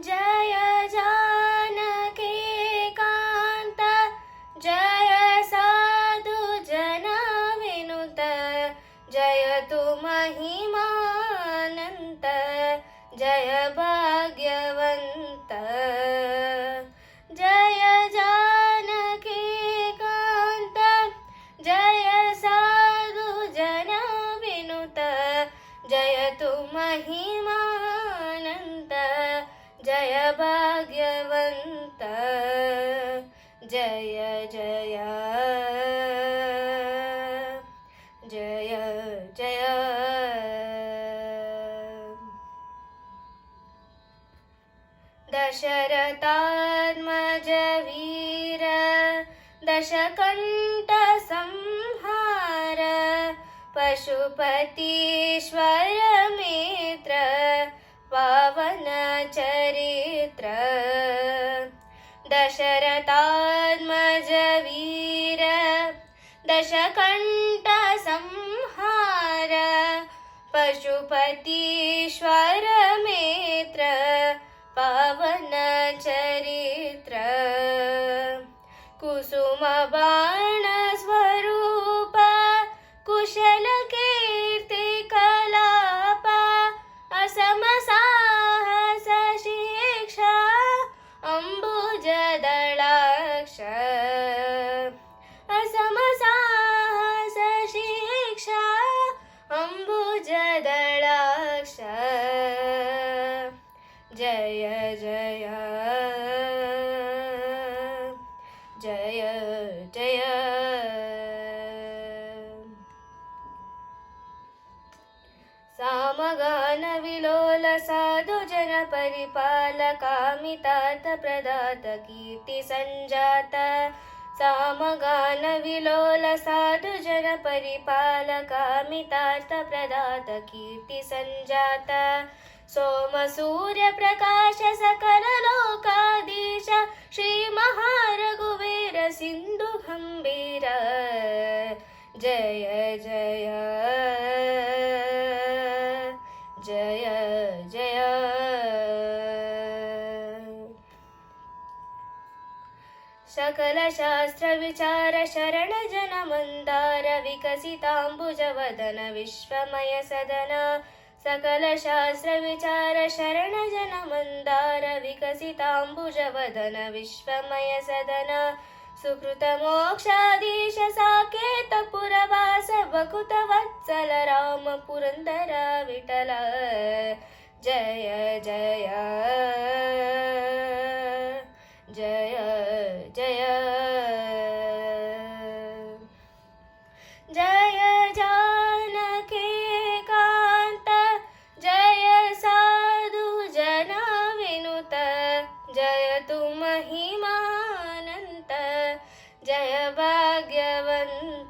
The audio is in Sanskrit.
जय जानकी कान्त जय साधु जन विनुत जय तु महिमानन्त जय भाग्यवन्त जय जानकी कान्त जय साधु जन विनुत जय तु महिमानन्त जय भाग्यवन्त जय जय जय जय दशरथात्मज वीर दशकण्ठ संहार पशुपतीश्वर मित्र पावन चरित्र दशरथात्मज वीर दशकण्ठ संहार पशुपतीश्वर मित्र पावन चरित्र कुसुम बाण स्वरूप कुशल कीर्ति कलाप असम साहस शिक्षा अंबुज दलाक्ष असम साहस शिक्षा अंबुज दलाक्ष जय जय जय जय सामगान विलोल साधु जन परिपालकामितार्थ प्रदात कीर्ति संजात सामगान विलोल साधु जन परिपालकामितार्थ प्रदात कीर्ति संजात सोम सूर्य प्रकाश सकल लोकाधीश श्री महारघुवीर सिंधु गंभीर जय जय जय जय सकल शास्त्र विचार शरण जन मंदार विकसितांबुज वदन विश्वमय सदन सकल शास्त्र विचार शरण जन मंदार विकसितांबुज वदन विश्वमय सदन सुकृत मोक्षाधीश साकेत पुरवास बकुत वत्सल राम पुरंदर विठल जय जय जय जय जय जानकी कान्त जय साधु जन विनुत जय तु महिमानन्त जय भाग्यवन्त